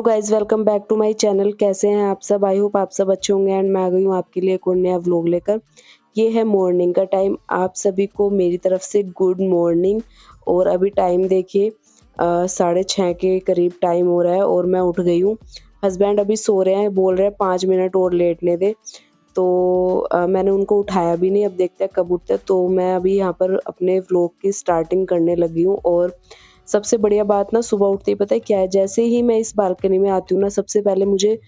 Hello guys, welcome back to my channel. कैसे हैं आप सब? आई होप आप सब अच्छे होंगे एंड मैं आ गई हूँ आपके लिए एक और नया व्लॉग लेकर। ये है मॉर्निंग का टाइम। आप सभी को मेरी तरफ से गुड मॉर्निंग। और अभी टाइम देखिए 6:30 के करीब टाइम हो रहा है और मैं उठ गई हूँ। हस्बैंड अभी सो रहे हैं, बोल रहे हैं 5 मिनट और लेटने दे। तो मैंने उनको उठाया भी नहीं, अब देखते हैं कब उठते हैं। तो मैं अभी यहाँ पर अपने व्लॉग की स्टार्टिंग करने लगी हूँ। और सबसे बढ़िया बात ना, सुबह उठते ही पता है क्या है, जैसे ही मैं इस बालकनी में आती हूँ ना, सबसे पहले मुझे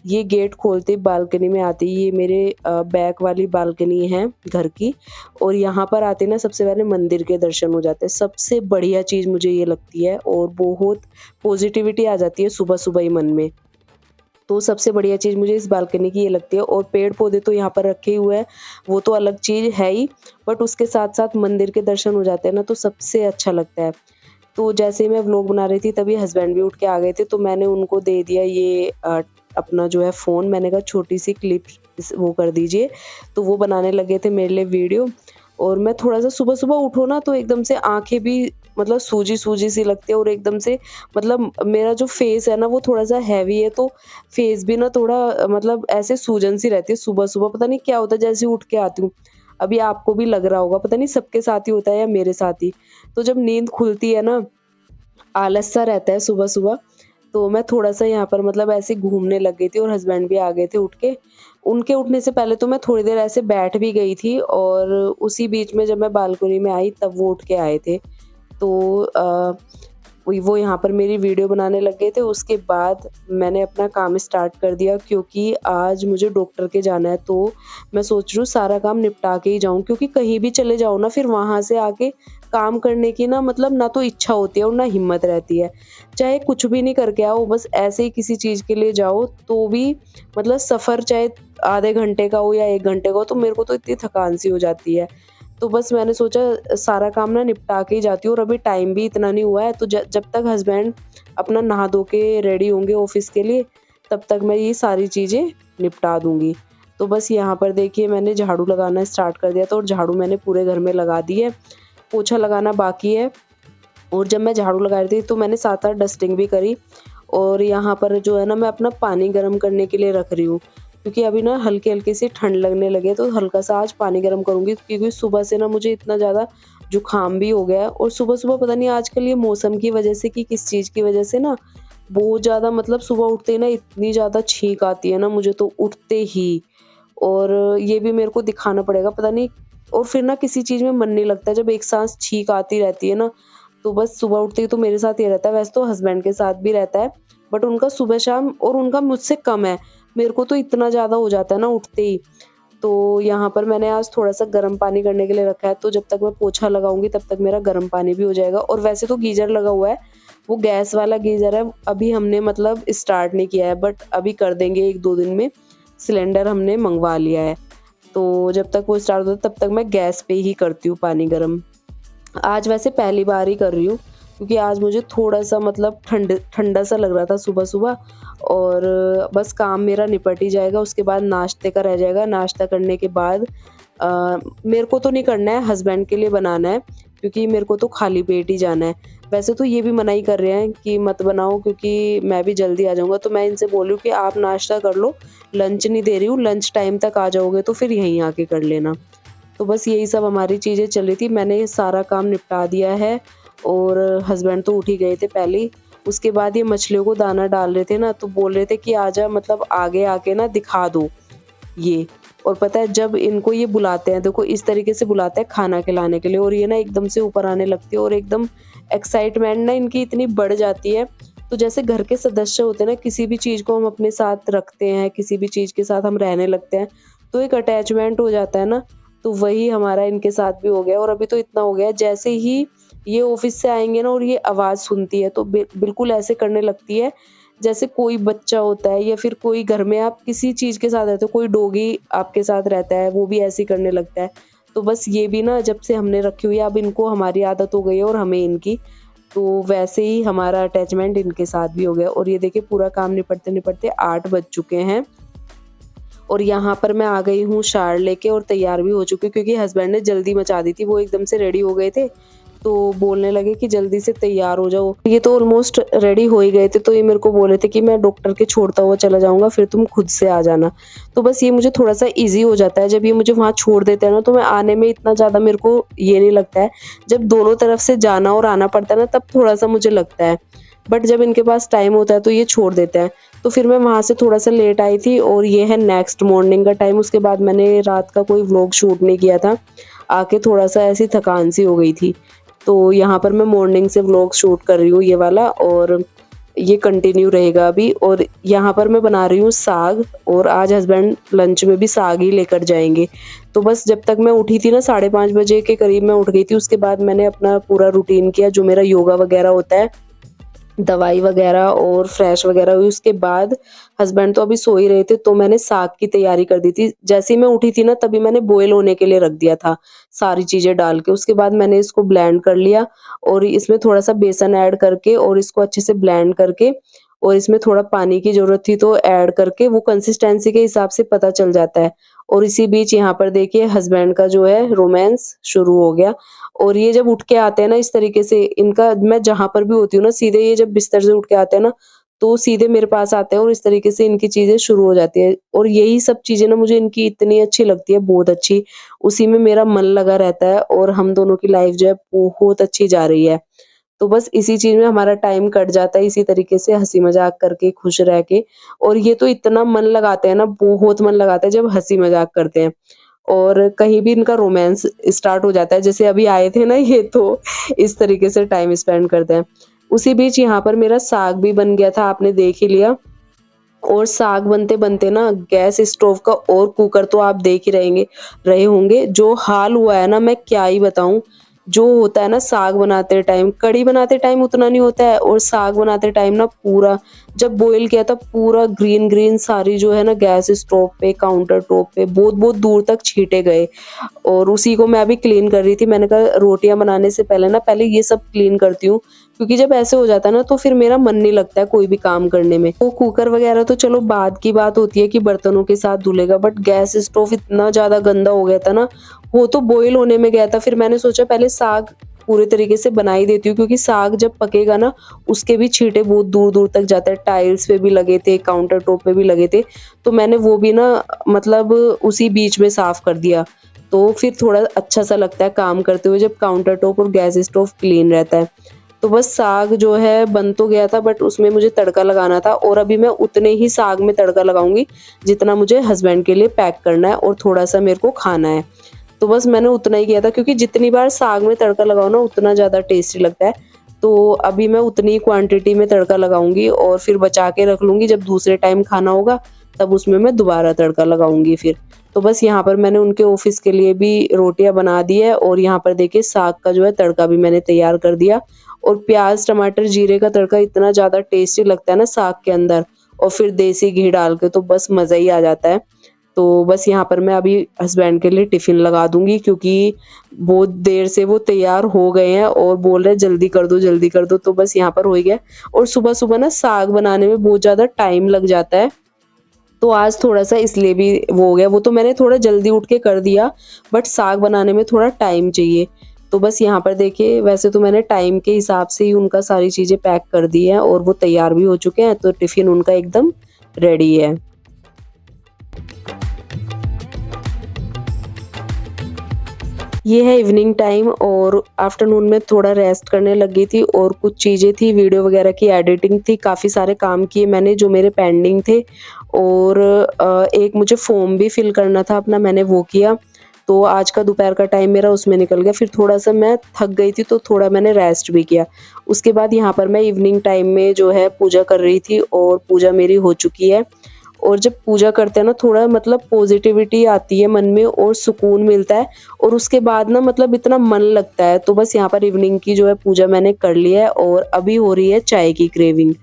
ये गेट खोलते ही बालकनी में आती है, ये मेरे बैक वाली बालकनी है घर की। और यहाँ पर आते ना सबसे पहले मंदिर के दर्शन हो जाते हैं। सबसे बढ़िया चीज़ मुझे ये लगती है और बहुत पॉजिटिविटी आ जाती है सुबह सुबह ही मन में। तो सबसे बढ़िया चीज़ मुझे इस बालकनी की ये लगती है। और पेड़-पौधे तो यहाँ पर रखे हुए हैं, वो तो अलग चीज़ है ही, बट उसके साथ-साथ मंदिर के दर्शन हो जाते हैं ना, तो सबसे अच्छा लगता है। तो जैसे ही मैं व्लॉग बना रही थी तभी हस्बैंड भी उठ के आ गए थे, तो मैंने उनको दे दिया ये अपना जो है फ़ोन। मैंने कहा छोटी-सी क्लिप वो कर दीजिए, तो वो बनाने लगे थे मेरे लिए वीडियो। और मैं थोड़ा-सा सुबह-सुबह उठो ना तो एकदम से आँखें भी मतलब सूजी-सूजी सी लगती है और एकदम से मतलब मेरा जो फेस है ना वो थोड़ा-सा हैवी है, तो फेस भी ना थोड़ा मतलब ऐसे सूजन सी रहती है सुबह-सुबह। पता नहीं क्या होता है, जैसे ही उठ के आती हूँ। अभी आपको भी लग रहा होगा, पता नहीं सबके साथ ही होता है या मेरे साथ ही। तो जब नींद खुलती है ना, आलस सा रहता है सुबह-सुबह, तो मैं थोड़ा-सा यहाँ पर मतलब ऐसे घूमने लग गई थी और हस्बैंड भी आ गए थे उठ के। उनके उठने से पहले तो मैं थोड़ी देर ऐसे बैठ भी गई थी और उसी बीच में जब मैं बालकनी में आई तब वो उठ के आए थे। तो वो यहाँ पर मेरी वीडियो बनाने लग गए थे। उसके बाद मैंने अपना काम स्टार्ट कर दिया, क्योंकि आज मुझे डॉक्टर के जाना है। तो मैं सोच रही हूँ सारा काम निपटा के ही जाऊँ, क्योंकि कहीं भी चले जाओ ना फिर वहाँ से आके काम करने की ना मतलब ना तो इच्छा होती है और ना हिम्मत रहती है। चाहे कुछ भी नहीं करके आओ, बस ऐसे ही किसी चीज़ के लिए जाओ तो भी मतलब सफ़र चाहे आधे घंटे का हो या 1 घंटे का हो, तो मेरे को तो इतनी थकान सी हो जाती है। तो बस मैंने सोचा सारा काम ना निपटा के ही जाती हूँ। और अभी टाइम भी इतना नहीं हुआ है, तो जब तक हस्बैंड अपना नहा धो के रेडी होंगे ऑफिस के लिए, तब तक मैं ये सारी चीज़ें निपटा दूँगी। तो बस यहाँ पर देखिए मैंने झाड़ू लगाना स्टार्ट कर दिया था और झाड़ू मैंने पूरे घर में लगा दी है, पोछा लगाना बाकी है। और जब मैं झाड़ू लगा रही थी तो मैंने साथ-साथ डस्टिंग भी करी। और यहाँ पर जो है ना मैं अपना पानी गर्म करने के लिए रख रही हूँ, क्योंकि अभी ना हल्की-हल्की सी ठंड लगने लगी है, तो हल्का-सा आज पानी गर्म करूँगी, क्योंकि सुबह से ना मुझे इतना ज़्यादा जुकाम भी हो गया है। और सुबह-सुबह पता नहीं आजकल ये मौसम की वजह से कि किस चीज़ की वजह से ना बहुत ज़्यादा मतलब सुबह उठते ही ना इतनी ज़्यादा छींक आती है ना मुझे तो उठते ही। और ये भी मेरे को दिखाना पड़ेगा, पता नहीं। और फिर ना किसी चीज़ में मन नहीं लगता जब एक साथ छींक आती रहती है ना, तो बस सुबह उठते ही तो मेरे साथ ये रहता है। वैसे तो हस्बैंड के साथ भी रहता है, बट उनका सुबह-शाम और उनका मुझसे कम है। मेरे को तो इतना ज़्यादा हो जाता है ना उठते ही। तो यहाँ पर मैंने आज थोड़ा-सा गर्म पानी करने के लिए रखा है, तो जब तक मैं पोछा लगाऊँगी तब तक मेरा गर्म पानी भी हो जाएगा। और वैसे तो गीज़र लगा हुआ है, वो गैस वाला गीज़र है। अभी हमने मतलब स्टार्ट नहीं किया है, बट अभी कर देंगे 1-2 दिन में। सिलेंडर हमने मँगवा लिया है, तो जब तक वो स्टार्ट होता है तब तक मैं गैस पे ही करती हूँ पानी गरम। आज वैसे पहली बार ही कर रही हूँ, क्योंकि आज मुझे थोड़ा-सा मतलब ठंडा सा लग रहा था सुबह-सुबह। और बस काम मेरा निपट ही जाएगा, उसके बाद नाश्ते का रह जाएगा। नाश्ता करने के बाद मेरे को तो नहीं करना है, हस्बैंड के लिए बनाना है, क्योंकि मेरे को तो खाली पेट ही जाना है। वैसे तो ये भी मना ही कर रहे हैं कि मत बनाओ, क्योंकि मैं भी जल्दी आ जाऊँगा। तो मैं इनसे बोल रही हूँ कि आप नाश्ता कर लो, लंच नहीं दे रही हूँ, लंच टाइम तक आ जाओगे तो फिर यहीं आके कर लेना। तो बस यही सब हमारी चीज़ें चल रही थी। मैंने सारा काम निपटा दिया है और हस्बैंड तो उठ ही गए थे पहले ही। उसके बाद ये मछलियों को दाना डाल रहे थे ना, तो बोल रहे थे कि आजा मतलब आगे आके ना दिखा दो ये। और पता है जब इनको ये बुलाते हैं, देखो इस तरीके से बुलाते हैं खाना खिलाने के लिए, और ये ना एकदम से ऊपर आने लगती है और एकदम एक्साइटमेंट ना इनकी इतनी बढ़ जाती है। तो जैसे घर के सदस्य होते हैं ना, किसी भी चीज़ को हम अपने साथ रखते हैं, किसी भी चीज़ के साथ हम रहने लगते हैं, तो एक अटैचमेंट हो जाता है ना। तो वही हमारा इनके साथ भी हो गया। और अभी तो इतना हो गया है, जैसे ही ये ऑफिस से आएँगे ना और ये आवाज़ सुनती है तो बिल्कुल ऐसे करने लगती है जैसे कोई बच्चा होता है, या फिर कोई घर में आप किसी चीज़ के साथ रहते हो, कोई डॉगी आपके साथ रहता है, वो भी ऐसे ही करने लगता है। तो बस ये भी ना जब से हमने रखी हुई है, अब इनको हमारी आदत हो गई है और हमें इनकी। तो वैसे ही हमारा अटैचमेंट इनके साथ भी हो गया। और ये देखिए पूरा काम निपटते-निपटते 8 बज चुके हैं। और यहाँ पर मैं आ गई हूँ शावर लेके और तैयार भी हो चुकी हूँ, क्योंकि हस्बैंड ने जल्दी मचा दी थी, वो एकदम से रेडी हो गए थे। तो बोलने लगे कि जल्दी से तैयार हो जाओ। ये तो ऑलमोस्ट रेडी हो ही गए थे, तो ये मेरे को बोल रहे थे कि मैं डॉक्टर के छोड़ता हुआ चला जाऊँगा, फिर तुम खुद से आ जाना। तो बस ये मुझे थोड़ा-सा ईज़ी हो जाता है, जब ये मुझे वहाँ छोड़ देते हैं ना, तो मैं आने में इतना ज़्यादा मेरे को ये नहीं लगता है। जब दोनों तरफ से जाना और आना पड़ता है ना, तब थोड़ा-सा मुझे लगता है। बट जब इनके पास टाइम होता है तो ये छोड़ देते हैं। तो फिर मैं वहाँ से थोड़ा-सा लेट आई थी और ये है नेक्स्ट मॉर्निंग का टाइम। उसके बाद मैंने रात का कोई व्लॉग शूट नहीं किया था। आके थोड़ा-सा ऐसी थकान सी हो गई थी। तो यहाँ पर मैं मॉर्निंग से व्लॉग शूट कर रही हूँ ये वाला, और ये कंटिन्यू रहेगा अभी। और यहाँ पर मैं बना रही हूँ साग, और आज हस्बैंड लंच में भी साग ही लेकर जाएँगे। तो बस जब तक मैं उठी थी ना 5:30 बजे के करीब मैं उठ गई थी। उसके बाद मैंने अपना पूरा रूटीन किया, जो मेरा योगा वगैरह होता है, दवाई वगैरह और फ्रेश वगैरह हुई। उसके बाद हस्बैंड तो अभी सो ही रहे थे, तो मैंने साग की तैयारी कर दी थी। जैसे ही मैं उठी थी ना, तभी मैंने बॉयल होने के लिए रख दिया था, सारी चीज़ें डाल के। उसके बाद मैंने इसको ब्लेंड कर लिया, और इसमें थोड़ा-सा बेसन ऐड करके और इसको अच्छे से ब्लेंड करके, और इसमें थोड़ा पानी की ज़रूरत थी तो ऐड करके, वो कंसिस्टेंसी के हिसाब से पता चल जाता है। और इसी बीच यहाँ पर देखिए हस्बैंड का जो है रोमांस शुरू हो गया। और ये जब उठ के आते हैं ना इस तरीके से, इनका मैं जहाँ पर भी होती हूँ ना, सीधे ये जब बिस्तर से उठ के आते हैं ना, तो सीधे मेरे पास आते हैं और इस तरीके से इनकी चीज़ें शुरू हो जाती हैं। और यही सब चीज़ें ना मुझे इनकी इतनी अच्छी लगती है, बहुत अच्छी। उसी में मेरा मन लगा रहता है, और हम दोनों की लाइफ जो है बहुत अच्छी जा रही है। तो बस इसी चीज़ में हमारा टाइम कट जाता है, इसी तरीके से हँसी-मज़ाक करके, खुश रह के। और ये तो इतना मन लगाते हैं ना, बहुत मन लगाता है जब हँसी-मज़ाक करते हैं। और कहीं भी इनका रोमांस स्टार्ट हो जाता है, जैसे अभी आए थे ना ये, तो इस तरीके से टाइम स्पेंड करते हैं। उसी बीच यहाँ पर मेरा साग भी बन गया था, आपने देख ही लिया। और साग बनते-बनते ना गैस स्टोव का और कुकर तो आप देख ही रहे होंगे, जो हाल हुआ है ना, मैं क्या ही बताऊँ। जो होता है ना साग बनाते टाइम, कढ़ी बनाते टाइम उतना नहीं होता है, और साग बनाते टाइम ना पूरा, जब बॉयल किया था पूरा ग्रीन-ग्रीन सारी जो है ना गैस स्टोव पे, काउंटर टॉप पे बहुत-बहुत दूर तक छींटे गए। और उसी को मैं अभी क्लीन कर रही थी। मैंने कहा रोटियाँ बनाने से पहले ना पहले ये सब क्लीन करती हूँ, क्योंकि जब ऐसे हो जाता है ना, तो फिर मेरा मन नहीं लगता है कोई भी काम करने में। तो कुकर वगैरह तो चलो बाद की बात होती है कि बर्तनों के साथ धुलेगा, बट गैस स्टोव इतना ज़्यादा गंदा हो गया था ना, वो तो बॉयल होने में गया था। फिर मैंने सोचा पहले साग पूरे तरीके से बना ही देती हूँ, क्योंकि साग जब पकेगा ना, उसके भी छींटे बहुत दूर-दूर तक जाते हैं। टाइल्स पे भी लगे थे, काउंटर टॉप पे भी लगे थे, तो मैंने वो भी ना मतलब उसी बीच में साफ कर दिया। तो फिर थोड़ा अच्छा-सा लगता है काम करते हुए, जब काउंटर टॉप और गैस स्टोव क्लीन रहता है। तो बस साग जो है बन तो गया था, बट उसमें मुझे तड़का लगाना था, और अभी मैं उतने ही साग में तड़का लगाऊँगी जितना मुझे हस्बैंड के लिए पैक करना है और थोड़ा-सा मेरे को खाना है। तो बस मैंने उतना ही किया था, क्योंकि जितनी बार साग में तड़का लगाओ ना, उतना ज़्यादा टेस्टी लगता है। तो अभी मैं उतनी ही क्वांटिटी में तड़का लगाऊँगी, और फिर बचा के रख लूँगी, जब दूसरे टाइम खाना होगा तब उसमें मैं दोबारा तड़का लगाऊँगी फिर। तो बस यहाँ पर मैंने उनके ऑफ़िस के लिए भी रोटियाँ बना दी है, और यहाँ पर देखिए साग का जो है तड़का भी मैंने तैयार कर दिया। और प्याज़, टमाटर, जीरे का तड़का इतना ज़्यादा टेस्टी लगता है ना साग के अंदर, और फिर देसी घी डाल के, तो बस मज़ा ही आ जाता है। तो बस यहाँ पर मैं अभी हस्बैंड के लिए टिफ़िन लगा दूँगी, क्योंकि बहुत देर से वो तैयार हो गए हैं और बोल रहे हैं जल्दी कर दो, जल्दी कर दो। तो बस यहाँ पर हो ही गया। और सुबह-सुबह ना साग बनाने में बहुत ज़्यादा टाइम लग जाता है, तो आज थोड़ा-सा इसलिए भी वो हो गया। वो तो मैंने थोड़ा जल्दी उठ के कर दिया, बट साग बनाने में थोड़ा टाइम चाहिए। तो बस यहाँ पर देखिए, वैसे तो मैंने टाइम के हिसाब से ही उनका सारी चीज़ें पैक कर दी हैं, और वो तैयार भी हो चुके हैं, तो टिफ़िन उनका एकदम रेडी है। ये है इवनिंग टाइम, और आफ्टरनून में थोड़ा रेस्ट करने लग गई थी, और कुछ चीज़ें थी, वीडियो वगैरह की एडिटिंग थी, काफ़ी सारे काम किए मैंने जो मेरे पेंडिंग थे। और एक मुझे फॉर्म भी फिल करना था अपना, मैंने वो किया। तो आज का दोपहर का टाइम मेरा उसमें निकल गया। फिर थोड़ा-सा मैं थक गई थी, तो थोड़ा मैंने रेस्ट भी किया। उसके बाद यहाँ पर मैं इवनिंग टाइम में जो है पूजा कर रही थी, और पूजा मेरी हो चुकी है। और जब पूजा करते हैं ना, थोड़ा मतलब पॉजिटिविटी आती है मन में, और सुकून मिलता है, और उसके बाद ना मतलब इतना मन लगता है। तो बस यहाँ पर इवनिंग की जो है पूजा मैंने कर लिया है, और अभी हो रही है चाय की क्रेविंग।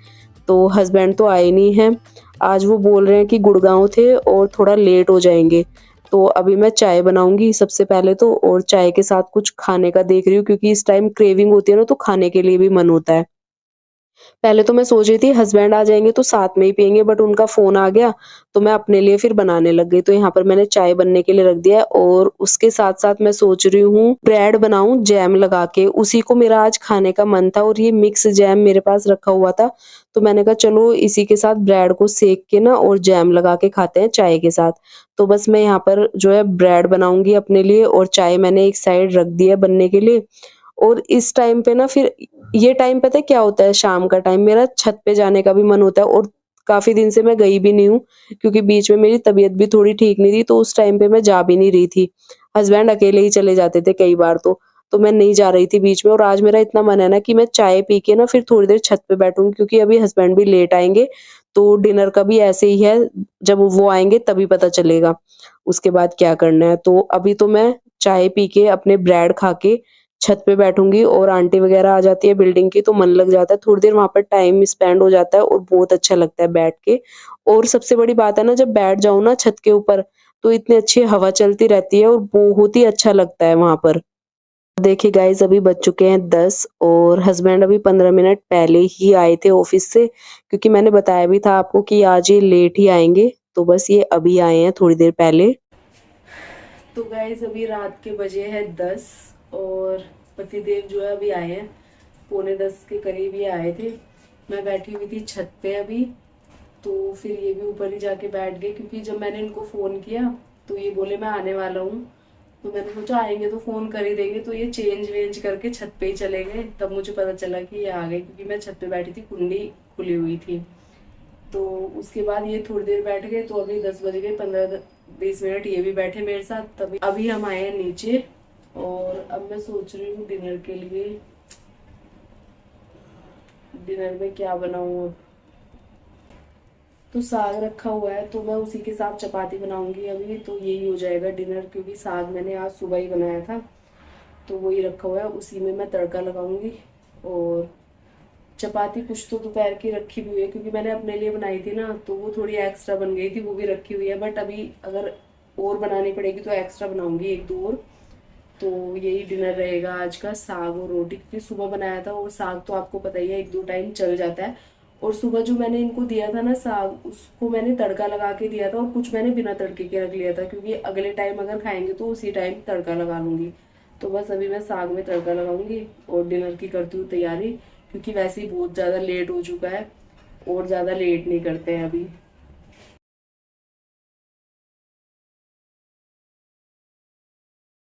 तो हस्बैंड तो आए नहीं हैं, आज वो बोल रहे हैं कि गुड़गाँव थे और थोड़ा लेट हो जाएँगे। तो अभी मैं चाय बनाऊँगी सबसे पहले तो, और चाय के साथ कुछ खाने का देख रही हूँ, क्योंकि इस टाइम क्रेविंग होती है ना, तो खाने के लिए भी मन होता है। पहले तो मैं सोच रही थी हस्बैंड आ जाएँगे तो साथ में ही पिएँगे, बट उनका फ़ोन आ गया, तो मैं अपने लिए फिर बनाने लग गई। तो यहाँ पर मैंने चाय बनने के लिए रख दिया है और उसके साथ-साथ मैं सोच रही हूँ ब्रेड बनाऊँ जैम लगा के, उसी को मेरा आज खाने का मन था और ये मिक्स जैम मेरे पास रखा हुआ था। तो मैंने कहा चलो इसी के साथ ब्रेड को सेक के ना और जैम लगा के खाते हैं चाय के साथ। तो बस मैं यहाँ पर जो है ब्रेड बनाऊँगी अपने लिए और चाय मैंने एक साइड रख दी है बनने के लिए। और इस टाइम पे ना फिर ये टाइम पता है क्या होता है, शाम का टाइम मेरा छत पे जाने का भी मन होता है और काफ़ी दिन से मैं गई भी नहीं हूँ, क्योंकि बीच में मेरी तबीयत भी थोड़ी ठीक नहीं थी, तो उस टाइम पे मैं जा भी नहीं रही थी। हस्बैंड अकेले ही चले जाते थे कई बार तो मैं नहीं जा रही थी बीच में, और आज मेरा इतना मन है ना कि मैं चाय पी के ना फिर थोड़ी देर छत पे बैठूँगी, क्योंकि अभी हस्बैंड भी लेट आएँगे, तो डिनर का भी ऐसे ही है, जब वो आएँगे तभी पता चलेगा, उसके बाद क्या करना है। तो अभी तो मैं चाय पी के अपने ब्रेड खा के छत पे बैठूँगी और आंटी वगैरह आ जाती है बिल्डिंग की, तो मन लग जाता है, थोड़ी देर वहाँ पर टाइम स्पेंड हो जाता है और बहुत अच्छा लगता है बैठ के। और सबसे बड़ी बात है ना, जब बैठ जाओ ना छत के ऊपर, तो इतनी अच्छी हवा चलती रहती है और बहुत ही अच्छा लगता है वहाँ पर। देखिए गाइज़, अभी बज चुके हैं 10 और हस्बैंड अभी 15 मिनट पहले ही आए थे ऑफ़िस से, क्योंकि मैंने बताया भी था आपको कि आज ये लेट ही आएँगे, तो बस ये अभी आए हैं थोड़ी देर पहले। तो गाइस अभी रात के बजे हैं 10 और पतिदेव जो है अभी आए हैं, पौने 10 के करीब ही आए थे। मैं बैठी हुई थी छत पे अभी, तो फिर ये भी ऊपर ही जाके बैठ गए, क्योंकि जब मैंने इनको फ़ोन किया तो ये बोले मैं आने वाला हूँ, तो मैंने सोचा आएंगे तो फ़ोन कर ही देंगे, तो ये चेंज वेंज करके छत पे ही चले गए। तब मुझे पता चला कि ये आ गए, क्योंकि मैं छत पे बैठी थी, कुंडी खुली हुई थी। तो उसके बाद ये थोड़ी देर बैठ गए, तो अभी 10 बज गए, 15-20 मिनट ये भी बैठे मेरे साथ, तभी अभी हम आए हैं नीचे। और अब मैं सोच रही हूँ डिनर के लिए, डिनर में क्या बनाऊँ अब। तो साग रखा हुआ है, तो मैं उसी के साथ चपाती बनाऊंगी अभी, तो यही हो जाएगा डिनर, क्योंकि साग मैंने आज सुबह ही बनाया था, तो वही रखा हुआ है, उसी में मैं तड़का लगाऊंगी। और चपाती कुछ तो दोपहर की रखी हुई है, क्योंकि मैंने अपने लिए बनाई थी ना, तो वो थोड़ी एक्स्ट्रा बन गई थी, वो भी रखी हुई है, बट अभी अगर और बनानी पड़ेगी तो एक्स्ट्रा बनाऊंगी एक दो और। तो यही डिनर रहेगा आज का, साग और रोटी, क्योंकि सुबह बनाया था, और साग तो आपको पता ही है एक दो टाइम चल जाता है। और सुबह जो मैंने इनको दिया था ना साग, उसको मैंने तड़का लगा के दिया था, और कुछ मैंने बिना तड़के के रख लिया था, क्योंकि अगले टाइम अगर खाएंगे तो उसी टाइम तड़का लगा लूंगी। तो बस अभी मैं साग में तड़का लगाऊंगी और डिनर की करती हूँ तैयारी, क्योंकि वैसे ही बहुत ज़्यादा लेट हो चुका है, और ज़्यादा लेट नहीं करते हैं अभी।